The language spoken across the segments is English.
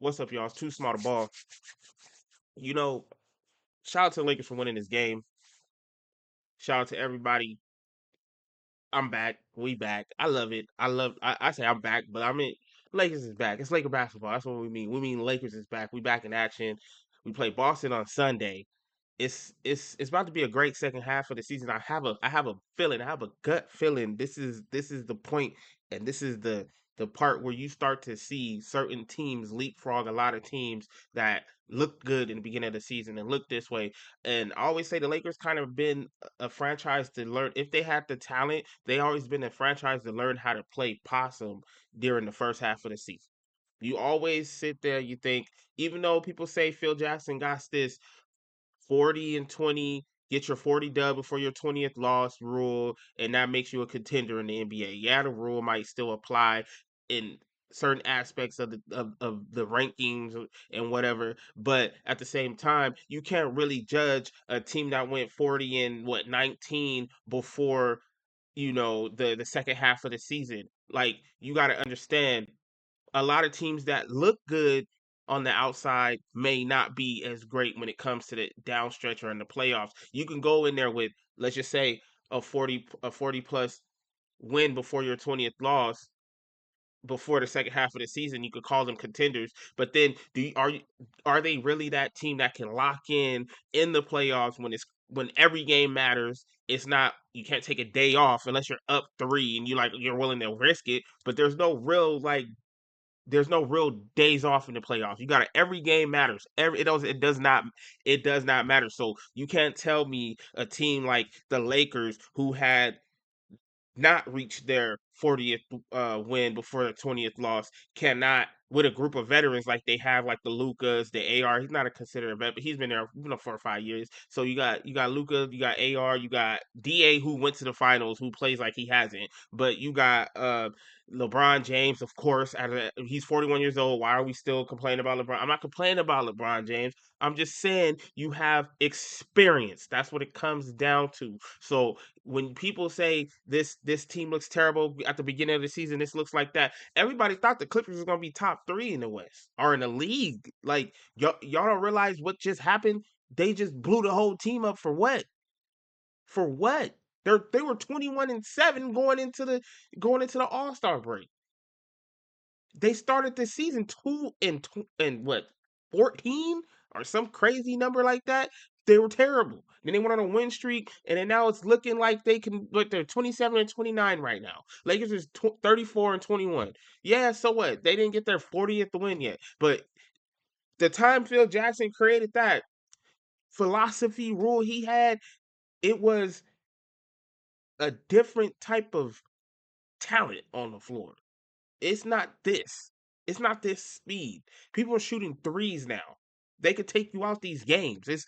What's up, y'all? It's too small to ball. You know, shout out to the Lakers for winning this game. Shout out to everybody. I'm back. We back. I love it. I say I'm back, but I mean Lakers is back. It's Laker basketball. That's what we mean. We mean Lakers is back. We back in action. We play Boston on Sunday. It's about to be a great second half of the season. I have a feeling. I have a gut feeling. This is the point, and this is the part where you start to see certain teams leapfrog a lot of teams that looked good in the beginning of the season and look this way. And I always say the Lakers kind of been a franchise to learn if they had the talent. They always been a franchise to learn how to play possum during the first half of the season. You always sit there, you think, even though people say Phil Jackson got this 40 and 20, get your 40 dub before your 20th loss rule, and that makes you a contender in the NBA. Yeah, the rule might still apply in certain aspects of the rankings and whatever, but at the same time, you can't really judge a team that went 40 and 19 before the second half of the season. Like, you got to understand, a lot of teams that look good on the outside may not be as great when it comes to the downstretch or in the playoffs. You can go in there with, let's just say, a 40 plus win before your 20th loss before the second half of the season. You could call them contenders, but then are they really that team that can lock in the playoffs when every game matters? It's not, you can't take a day off unless you're up 3 and you're willing to risk it, but there's no real days off in the playoffs. You got to, every game matters. It does not matter. So you can't tell me a team like the Lakers, who had not reached their 40th win before the 20th loss, cannot, with a group of veterans like they have, like the Lucas, the AR. He's not a considered vet, but he's been there 4 or 5 years. So you got Luca, you got AR, you got DA, who went to the finals, who plays like he hasn't. But you got LeBron James, of course. He's 41 years old. Why are we still complaining about LeBron? I'm not complaining about LeBron James. I'm just saying you have experience. That's what it comes down to. So when people say this team looks terrible at the beginning of the season, this looks like that. Everybody thought the Clippers was gonna be top 3 in the West or in the league. Like, y'all don't realize what just happened. They just blew the whole team up for what? For what? They were 21-7 going into the All-Star break. They started the season 2 and what, 14 or some crazy number like that. They were terrible. Then they went on a win streak, and then now it's looking like they can. But they're 27-29 right now. Lakers is 34-21. Yeah, so what? They didn't get their 40th win yet, but the time Phil Jackson created that philosophy rule he had, it was a different type of talent on the floor. It's not this. It's not this speed. People are shooting threes now. They could take you out these games. It's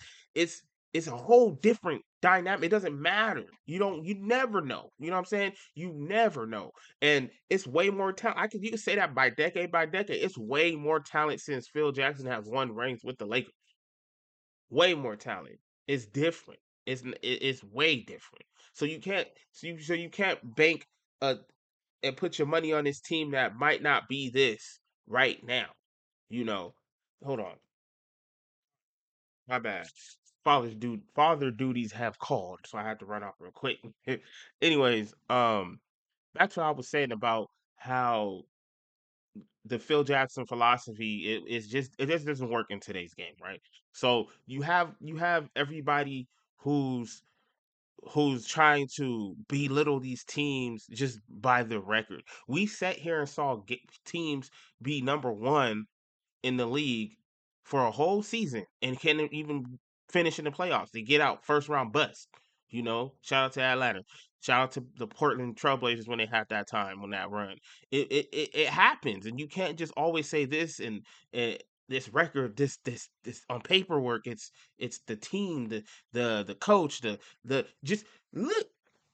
it's a whole different dynamic. It doesn't matter. You never know. You know what I'm saying? You never know. And it's way more talent. You can say that by decade. It's way more talent since Phil Jackson has won rings with the Lakers. Way more talent. It's different. It's way different. So you can't bank a and put your money on this team that might not be this right now. You know, hold on, my bad. Father duties have called, so I had to run off real quick. Anyways, back to what I was saying about how the Phil Jackson philosophy, it just doesn't work in today's game, right? So you have everybody who's who's trying to belittle these teams just by the record. We sat here and saw teams be number 1 in the league for a whole season and can't even finish in the playoffs. They get out first round bust. Shout out to Atlanta. Shout out to the Portland Trailblazers when they had that time on that run. It happens, and you can't just always say this and this record, this on paperwork. It's the team, the coach, the just look.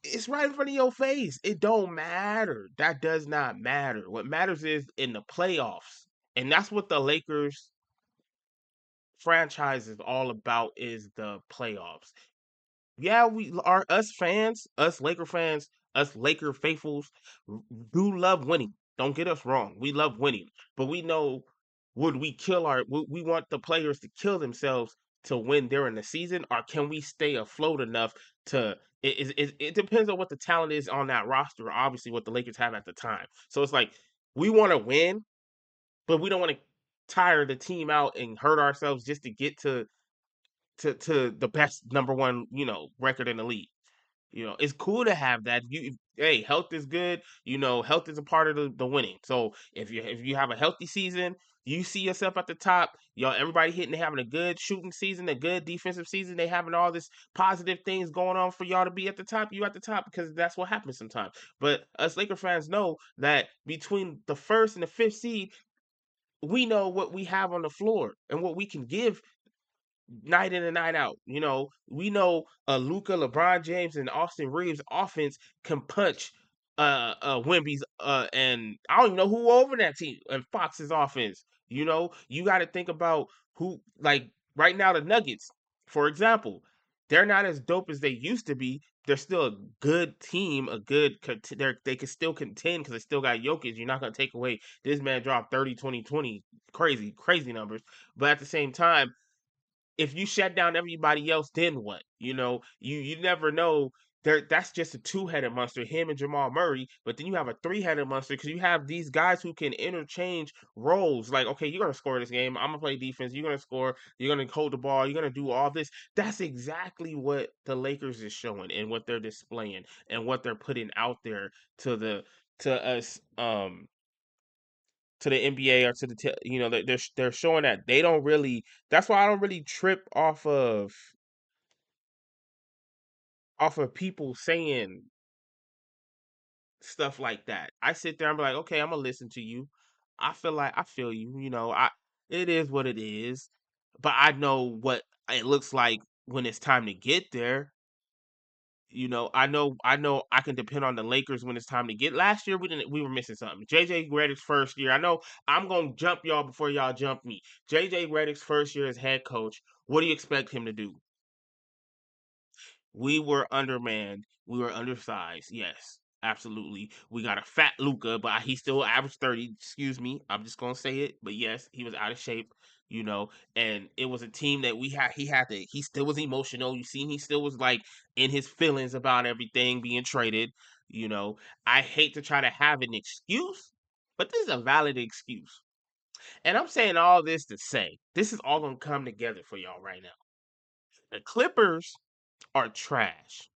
It's right in front of your face. It don't matter. That does not matter. What matters is in the playoffs, and that's what the Lakers franchise is all about, is the playoffs. Yeah, we are, us fans, us Laker fans, us Laker faithfuls do love winning. Don't get us wrong. We love winning, but we know would we kill our would we want the players to kill themselves to win during the season, or can we stay afloat enough to it depends on what the talent is on that roster, obviously what the Lakers have at the time. So it's like we want to win, but we don't want to tire the team out and hurt ourselves just to get to the best number one, record in the league. It's cool to have that. Hey, health is good. Health is a part of the winning. So if you have a healthy season, you see yourself at the top. Everybody hitting, they having a good shooting season, a good defensive season. They having all this positive things going on for y'all to be at the top. You at the top because that's what happens sometimes. But us Laker fans know that between the first and the fifth seed, we know what we have on the floor and what we can give night in and night out. We know Luca, LeBron James, and Austin Reeves offense can punch Wemby's and I don't even know who over that team and Fox's offense. You got to think about who like right now the Nuggets, for example, they're not as dope as they used to be. They're still a good team, they can still contend because they still got Jokic. You're not gonna take away this man dropped 30, 20, 20, crazy, crazy numbers. But at the same time, if you shut down everybody else, then what? You never know. That's just a two-headed monster, him and Jamal Murray. But then you have a three-headed monster because you have these guys who can interchange roles. Like, okay, you're gonna score this game. I'm gonna play defense. You're gonna score. You're gonna hold the ball. You're gonna do all this. That's exactly what the Lakers is showing and what they're displaying and what they're putting out there to us. To the NBA or to they're showing that they don't really. That's why I don't really trip off of people saying stuff like that. I sit there and be like, okay, I'm gonna listen to you. I feel you. I it is what it is, but I know what it looks like when it's time to get there. I know I can depend on the Lakers when it's time to get. Last year we were missing something. JJ Redick's first year. I know I'm gonna jump y'all before y'all jump me. JJ Redick's first year as head coach. What do you expect him to do? We were undermanned. We were undersized. Yes, absolutely. We got a fat Luca, but he still averaged 30. Excuse me. I'm just gonna say it. But yes, he was out of shape, and it was a team that he still was emotional. You see, he still was like in his feelings about everything being traded. You know, I hate to try to have an excuse, but this is a valid excuse. And I'm saying all this to say this is all gonna come together for y'all right now. The Clippers are trash.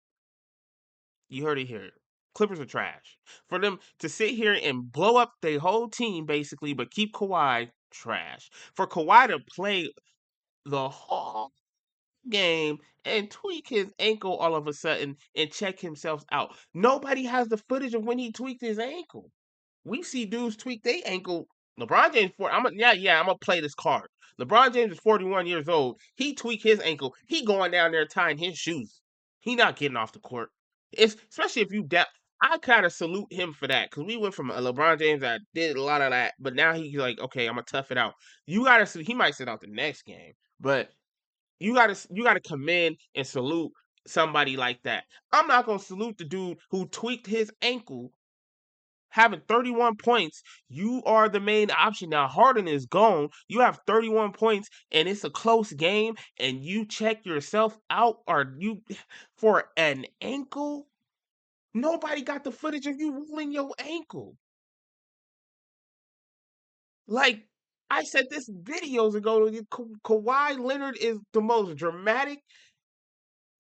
You heard it here. Clippers are trash. For them to sit here and blow up their whole team basically, but keep Kawhi trash. For Kawhi to play the whole game and tweak his ankle all of a sudden and check himself out. Nobody has the footage of when he tweaked his ankle. We see dudes tweak their ankle. LeBron James, I'm gonna play this card. LeBron James is 41 years old. He tweaked his ankle. He going down there tying his shoes. He not getting off the court. It's especially if you I kind of salute him for that because we went from a LeBron James that did a lot of that, but now he's like, okay, I'm gonna tough it out. You gotta see. He might sit out the next game, but you gotta commend and salute somebody like that. I'm not gonna salute the dude who tweaked his ankle having 31 points. You are the main option. Now Harden is gone. You have 31 points and it's a close game and you check yourself out or you for an ankle. Nobody got the footage of you rolling your ankle. Like I said this videos ago, Kawhi Leonard is the most dramatic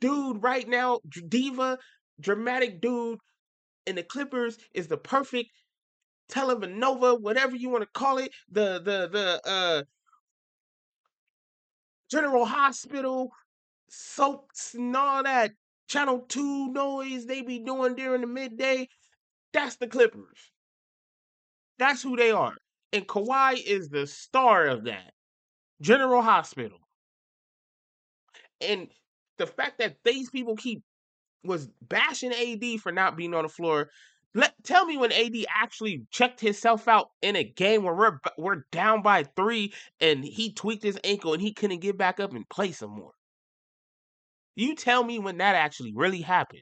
dude right now, diva, dramatic dude, and the Clippers is the perfect televanova, whatever you want to call it, the General Hospital soaps and all that Channel 2 noise they be doing during the midday. That's the Clippers. That's who they are. And Kawhi is the star of that. General Hospital. And the fact that these people keep was bashing AD for not being on the floor. Tell me when AD actually checked himself out in a game where we're down by 3 and he tweaked his ankle and he couldn't get back up and play some more. You tell me when that actually really happened.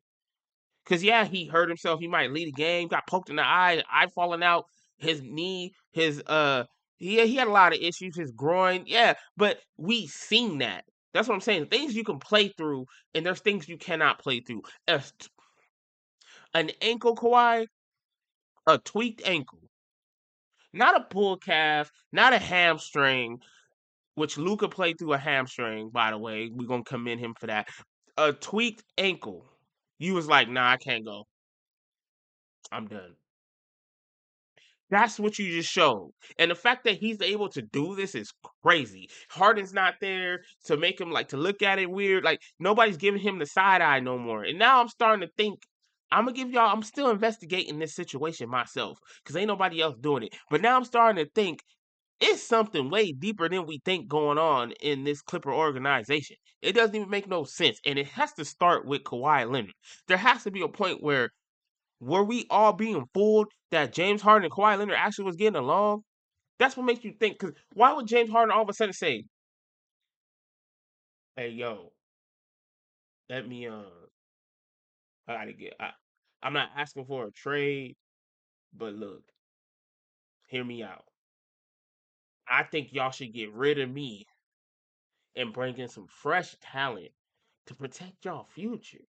Cause yeah, he hurt himself. He might lead a game. Got poked in the eye falling out. His knee, his he had a lot of issues. His groin, yeah, but we seen that. That's what I'm saying. Things you can play through, and there's things you cannot play through. An ankle, Kawhi, a tweaked ankle, not a pull calf, not a hamstring, which Luca played through a hamstring. By the way, we're gonna commend him for that. A tweaked ankle. You was like, nah, I can't go. I'm done. That's what you just showed. And the fact that he's able to do this is crazy. Harden's not there to make him like to look at it weird. Like nobody's giving him the side eye no more. And now I'm starting to think I'm gonna give y'all. I'm still investigating this situation myself because ain't nobody else doing it. But now I'm starting to think it's something way deeper than we think going on in this Clipper organization. It doesn't even make no sense, and it has to start with Kawhi Leonard. There has to be a point where were we all being fooled that James Harden and Kawhi Leonard actually was getting along? That's what makes you think. Because why would James Harden all of a sudden say, "Hey, yo, let me I gotta get. I'm not asking for a trade, but look, hear me out. I think y'all should get rid of me and bring in some fresh talent to protect y'all future.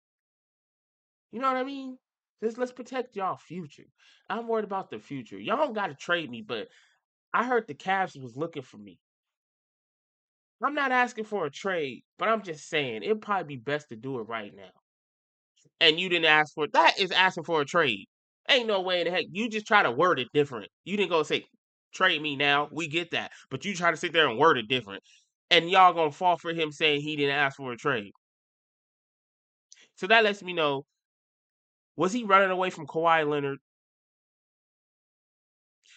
You know what I mean? Just let's protect y'all future. I'm worried about the future. Y'all don't gotta trade me, but I heard the Cavs was looking for me. I'm not asking for a trade, but I'm just saying it'd probably be best to do it right now. And you didn't ask for it. That is asking for a trade. Ain't no way in the heck. You just try to word it different. You didn't go say, trade me now. We get that. But you try to sit there and word it different. And y'all gonna fall for him saying he didn't ask for a trade. So that lets me know, was he running away from Kawhi Leonard?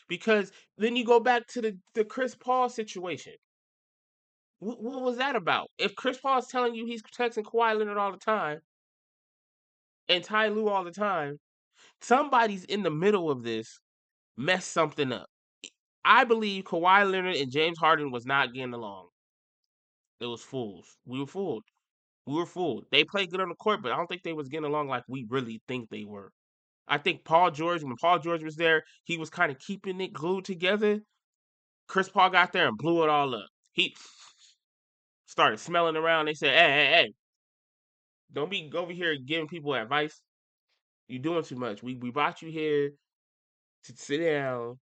Because then you go back to the Chris Paul situation. What was that about? If Chris Paul is telling you he's protecting Kawhi Leonard all the time and Ty Lue all the time, somebody's in the middle of this messed something up. I believe Kawhi Leonard and James Harden was not getting along. It was fools. We were fooled. We were fooled. They played good on the court, but I don't think they was getting along like we really think they were. I think Paul George, when Paul George was there, he was kind of keeping it glued together. Chris Paul got there and blew it all up. He started smelling around. They said, hey, don't be over here giving people advice. You're doing too much. We brought you here to sit down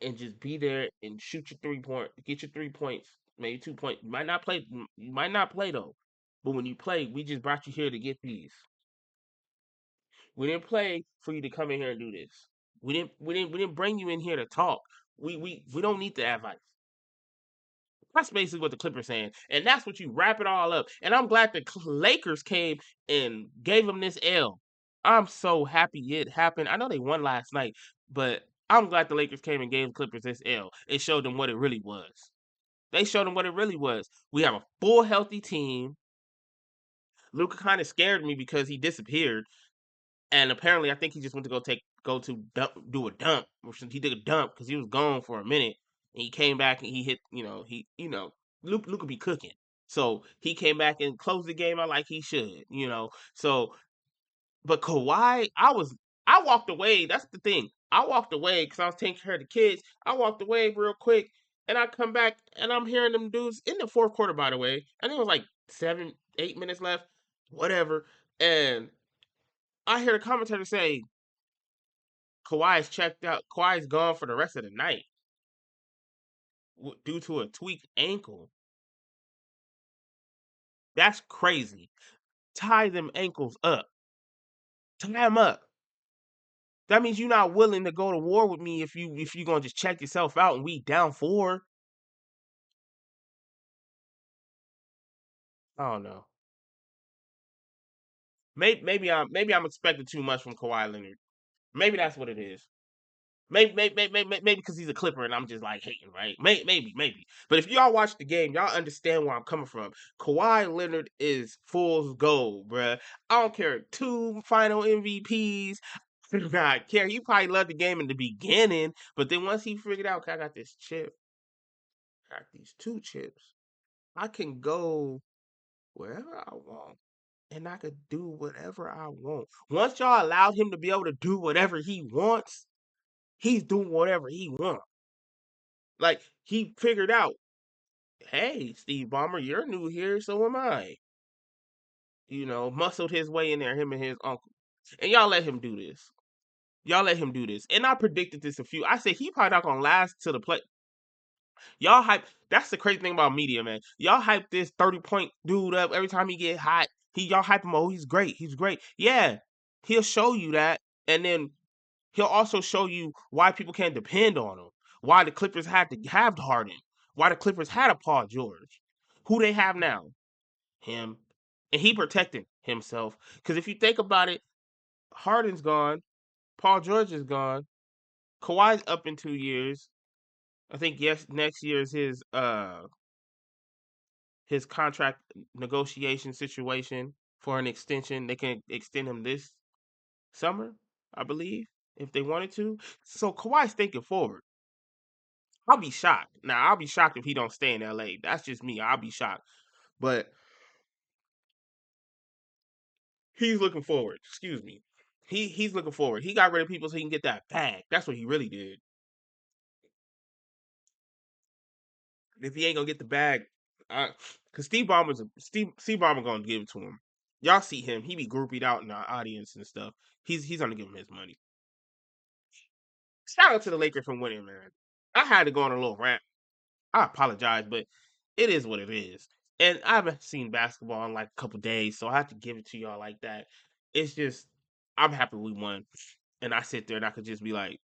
and just be there and shoot your 3 point, get your 3 points, maybe 2 points. You might not play though. But when you play, we just brought you here to get these. We didn't play for you to come in here and do this. We didn't bring you in here to talk. We don't need the advice. That's basically what the Clippers saying, and that's what you wrap it all up. And I'm glad the Lakers came and gave them this L. I'm so happy it happened. I know they won last night, but I'm glad the Lakers came and gave the Clippers this L. It showed them what it really was. They showed them what it really was. We have a full healthy team. Luca kind of scared me because he disappeared, and apparently I think he just went to do a dump. He did a dump because he was gone for a minute, and he came back and he hit. Luca be cooking. So he came back and closed the game out like he should. So but Kawhi, I walked away. That's the thing. I walked away because I was taking care of the kids. I walked away real quick, and I come back and I'm hearing them dudes in the fourth quarter. By the way, I think it was like 7, 8 minutes left, whatever. And I hear the commentator say Kawhi's checked out. Kawhi's gone for the rest of the night due to a tweaked ankle. That's crazy. Tie them ankles up. Tie them up. That means you're not willing to go to war with me if you gonna just check yourself out and we down 4. I don't know. Maybe I'm expecting too much from Kawhi Leonard. Maybe that's what it is. Maybe because he's a Clipper and I'm just like hating, right? Maybe. But if y'all watch the game, y'all understand where I'm coming from. Kawhi Leonard is fool's gold, bruh. I don't care. 2 final MVPs. I do not care. He probably loved the game in the beginning, but then once he figured out, okay, I got this chip, I got these 2 chips. I can go wherever I want and I could do whatever I want. Once y'all allowed him to be able to do whatever he wants, he's doing whatever he wants. Like he figured out, hey, Steve Ballmer, you're new here, so am I. Muscled his way in there, him and his uncle. And y'all let him do this. Y'all let him do this. And I predicted this a few. I said he probably not gonna last to the play. Y'all hype. That's the crazy thing about media, man. Y'all hype this 30-point dude up every time he get hot. Y'all hype him. Oh, he's great. He's great. Yeah, he'll show you that, and then he'll also show you why people can't depend on him. Why the Clippers had to have Harden. Why the Clippers had a Paul George. Who they have now? Him. And he protected himself. Because if you think about it, Harden's gone. Paul George is gone. Kawhi's up in 2 years. I think yes, next year is his contract negotiation situation for an extension. They can extend him this summer, I believe, if they wanted to. So Kawhi's thinking forward. I'll be shocked. Now I'll be shocked if he don't stay in LA. That's just me. I'll be shocked. But he's looking forward. Excuse me. He's looking forward. He got rid of people so he can get that bag. That's what he really did. If he ain't gonna get the bag, cause Steve Ballmer gonna give it to him. Y'all see him. He be groupied out in our audience and stuff. He's gonna give him his money. Shout out to the Lakers for winning, man. I had to go on a little rant. I apologize, but it is what it is. And I haven't seen basketball in like a couple days, so I have to give it to y'all like that. It's just I'm happy we won, and I sit there and I could just be like,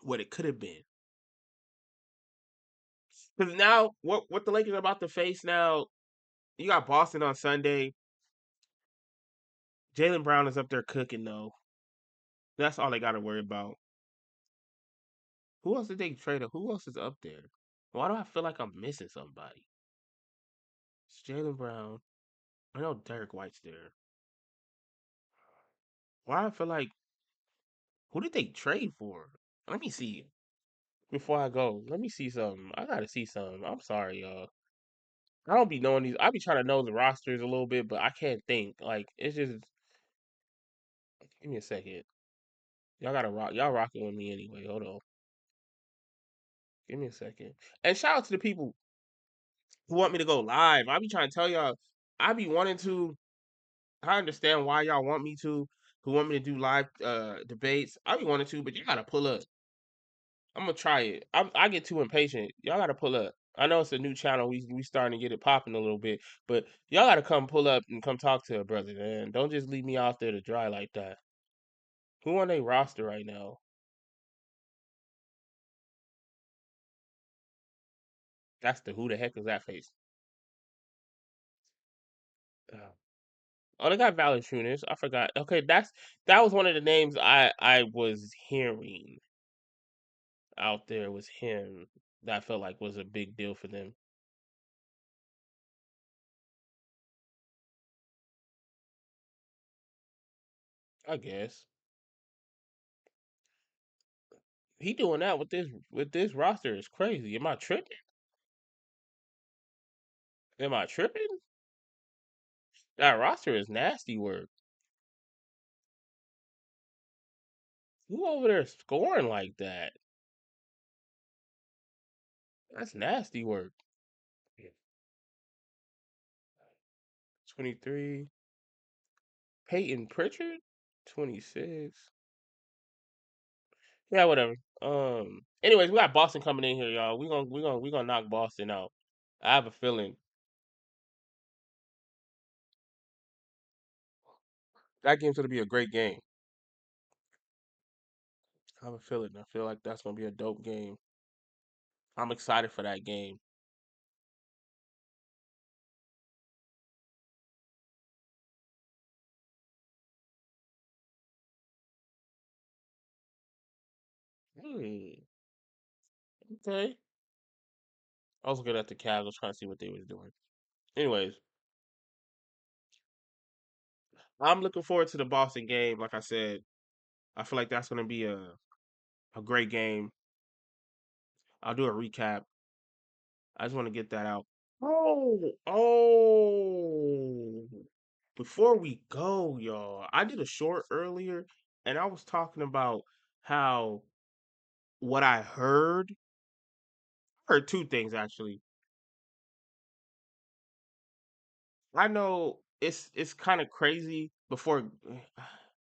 what it could have been. Because now, what the Lakers are about to face now, you got Boston on Sunday. Jalen Brown is up there cooking though. That's all they got to worry about. Who else did they trade? Who else is up there? Why do I feel like I'm missing somebody? It's Jalen Brown. I know Derek White's there. Why do I feel like who did they trade for? Let me see before I go. Let me see something. I gotta see something. I'm sorry, y'all. I don't be knowing these. I be trying to know the rosters a little bit, but I can't think. Like it's just. Give me a second. Y'all gotta rock. Y'all rocking with me anyway. Hold on. Give me a second. And shout out to the people who want me to go live. I be trying to tell y'all. I be wanting to. I understand why y'all want me to. Who want me to do live debates? I be wanting to, but you gotta pull up. I'm gonna try it. I get too impatient. Y'all gotta pull up. I know it's a new channel. We starting to get it popping a little bit, but y'all gotta come pull up and come talk to a brother, man. Don't just leave me out there to dry like that. Who on their roster right now? That's the who the heck is that face? Oh, oh, they got Valanciunas. I forgot. Okay, that was one of the names I was hearing out there was him. That I felt like was a big deal for them. I guess he doing that with this roster is crazy. Am I tripping? Am I tripping? That roster is nasty work. Who over there scoring like that? That's nasty work. 23. Peyton Pritchard? 26. Yeah, whatever. Anyways, we got Boston coming in here, y'all. We gonna knock Boston out. I have a feeling that game's gonna be a great game. I have a feeling. I feel like that's gonna be a dope game. I'm excited for that game. Hmm. Okay. I was looking at the Cavs. I was trying to see what they was doing. Anyways, I'm looking forward to the Boston game. Like I said, I feel like that's gonna be a great game. I'll do a recap. I just want to get that out. Oh. Before we go, y'all, I did a short earlier, and I was talking about how what I heard two things actually. I know it's kind of crazy. Before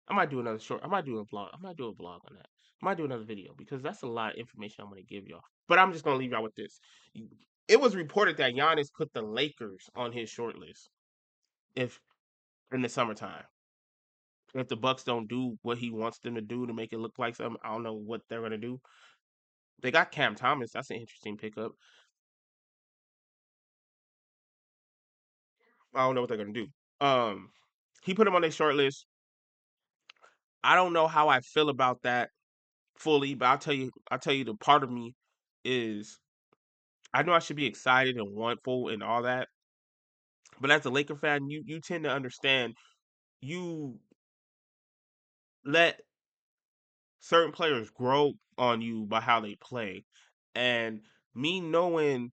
I might do another short. I might do a blog. I might do a blog on that. I might do another video because that's a lot of information I'm going to give y'all. But I'm just going to leave y'all with this. It was reported that Giannis put the Lakers on his short list if in the summertime. If the Bucks don't do what he wants them to do to make it look like something, I don't know what they're going to do. They got Cam Thomas. That's an interesting pickup. I don't know what they're going to do. He put him on their short list. I don't know how I feel about that fully, but I'll tell you the part of me is I know I should be excited and wantful and all that, but as a Laker fan, you tend to understand you let certain players grow on you by how they play. And me knowing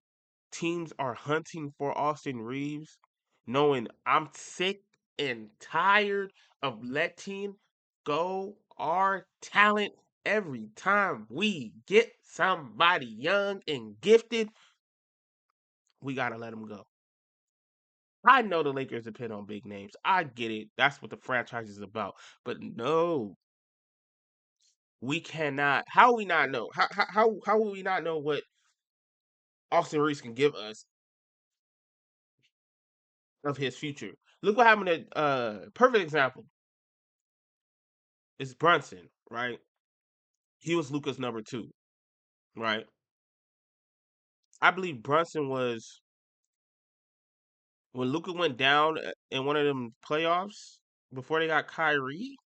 teams are hunting for Austin Reeves, knowing I'm sick and tired of letting go our talent every time we get somebody young and gifted, we got to let them go. I know the Lakers depend on big names. I get it. That's what the franchise is about. But no, we cannot. How we not know? How will we not know what Austin Reeves can give us of his future? Look what happened at perfect example is Brunson, right? He was Luca's number two, right? I believe Brunson was when Luca went down in one of them playoffs before they got Kyrie.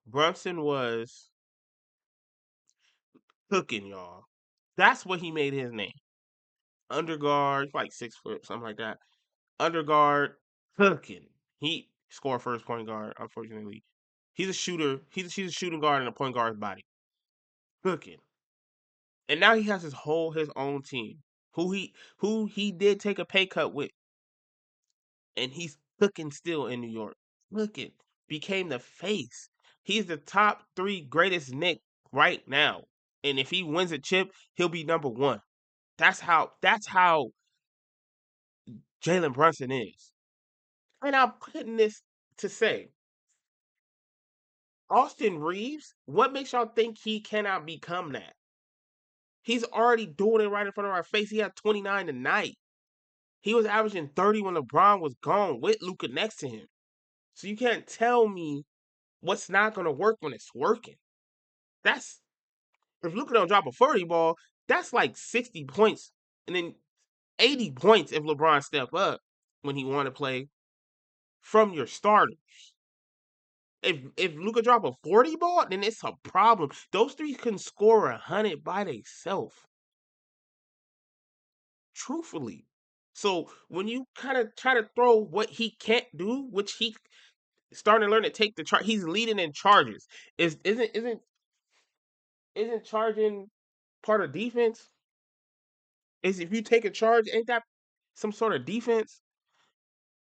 Brunson was cooking, y'all. That's what he made his name. Underguard, like 6 foot, something like that. Underguard, cooking. He scored first point guard. Unfortunately, he's a shooter. He's a shooting guard in a point guard's body. Cooking. And now he has his own team, who he did take a pay cut with, and he's cooking still in New York. Cooking became the face. He's the top three greatest Nick right now, and if he wins a chip, he'll be number one. That's how Jalen Brunson is. And I'm putting this to say, Austin Reeves, what makes y'all think he cannot become that? He's already doing it right in front of our face. He had 29 tonight. He was averaging 30 when LeBron was gone with Luca next to him. So you can't tell me what's not going to work when it's working. That's if Luca don't drop a 40 ball, that's like 60 points and then 80 points if LeBron step up when he want to play from your starters. If Luca drop a 40 ball, then it's a problem. Those three can score 100 by themselves. Truthfully. So when you kind of try to throw what he can't do, which he starting to learn to take the charge, he's leading in charges. Isn't charging part of defense? Is if you take a charge, ain't that some sort of defense?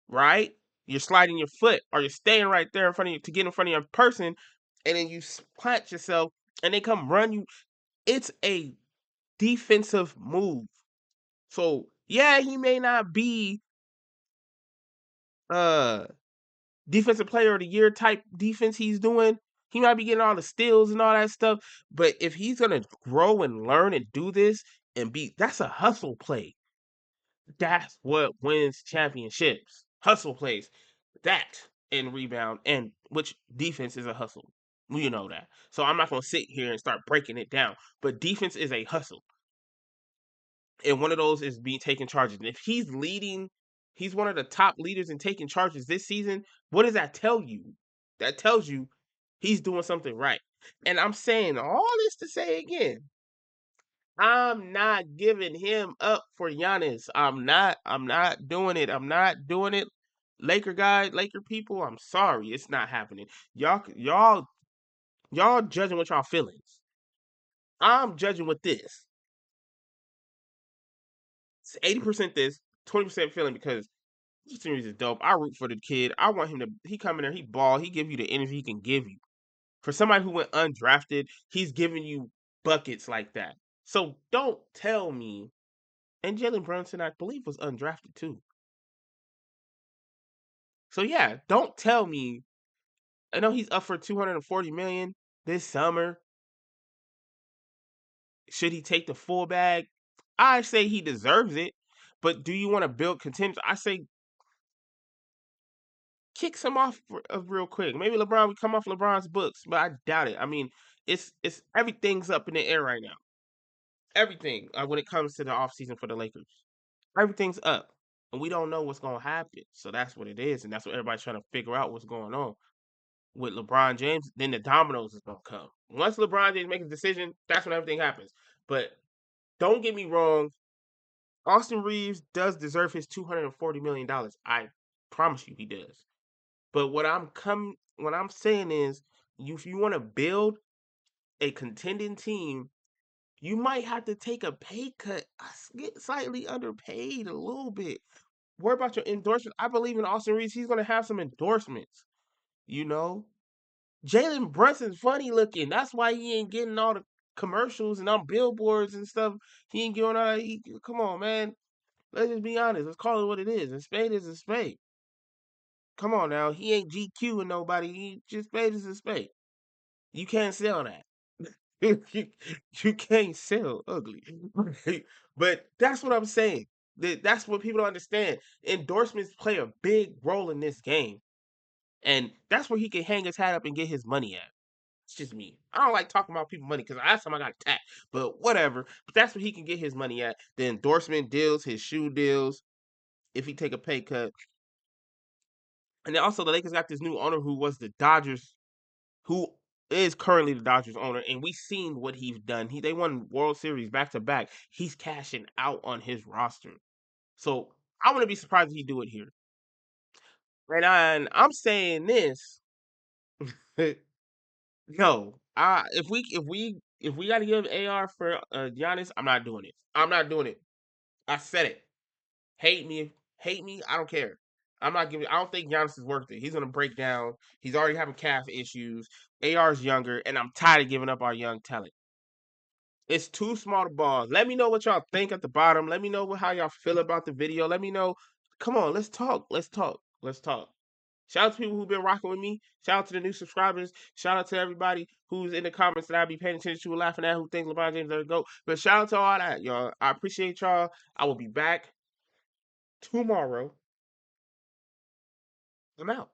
Right? You're sliding your foot or you're staying right there in front of you to get in front of your person, and then you plant yourself and they come run you. It's a defensive move. So yeah, he may not be uh defensive player of the year type defense he's doing. He might be getting all the steals and all that stuff. But if he's gonna grow and learn and do this and be that's a hustle play. That's what wins championships. Hustle plays. That and rebound and which defense is a hustle. You know that. So I'm not gonna sit here and start breaking it down. But defense is a hustle. And one of those is being taking charges. And if he's leading, he's one of the top leaders in taking charges this season. What does that tell you? That tells you he's doing something right. And I'm saying all this to say again, I'm not giving him up for Giannis. I'm not. I'm not doing it. I'm not doing it. Laker guys, Laker people, I'm sorry, it's not happening. Y'all judging with y'all feelings. I'm judging with this. It's 80% this, 20% feeling because this series is dope. I root for the kid. I want him to. He come in there, he ball, he give you the energy he can give you. For somebody who went undrafted, he's giving you buckets like that. So don't tell me. And Jalen Brunson, I believe, was undrafted too. So yeah, don't tell me. I know he's up for 240 million this summer. Should he take the full bag? I say he deserves it. But do you want to build contenders? I say kick some off real quick. Maybe LeBron would come off LeBron's books, but I doubt it. I mean, it's everything's up in the air right now. Everything when it comes to the offseason for the Lakers. Everything's up. And we don't know what's gonna happen. So that's what it is, and that's what everybody's trying to figure out what's going on. With LeBron James, then the dominoes is gonna come. Once LeBron James makes a decision, that's when everything happens. But don't get me wrong, Austin Reeves does deserve his $240 million. I promise you he does. But what I'm saying is, if you want to build a contending team, you might have to take a pay cut, get slightly underpaid a little bit. Worry about your endorsements. I believe in Austin Reeves. He's gonna have some endorsements. You know, Jalen Brunson's funny looking. That's why he ain't getting all the commercials and on billboards and stuff. He ain't getting all. Come on, man. Let's just be honest. Let's call it what it is. A spade is a spade. Come on now. He ain't GQ and nobody. He just spade is a spade. You can't sell that. you, you can't sell ugly. But that's what I'm saying. That's what people don't understand. Endorsements play a big role in this game. And that's where he can hang his hat up and get his money at. It's just me. I don't like talking about people money because last time I got attacked. But whatever. But that's where he can get his money at. The endorsement deals, his shoe deals, if he take a pay cut. And then also the Lakers got this new owner who was the Dodgers, who is currently the Dodgers owner, and we seen what he's done. They won World Series back to back. He's cashing out on his roster. So I wouldn't be surprised if he do it here. And I'm saying this. No, if we got to give AR for Giannis, I'm not doing it. I'm not doing it. I said it. Hate me. I don't care. I'm not giving. I don't think Giannis is worth it. He's gonna break down. He's already having calf issues. AR's younger, and I'm tired of giving up our young talent. It's too small to ball. Let me know what y'all think at the bottom. Let me know how y'all feel about the video. Let me know. Come on, let's talk. Let's talk. Let's talk. Shout out to people who've been rocking with me. Shout out to the new subscribers. Shout out to everybody who's in the comments that I'll be paying attention to, laughing at, who thinks LeBron James is GOAT. But shout out to all that, y'all. I appreciate y'all. I will be back tomorrow. I'm out.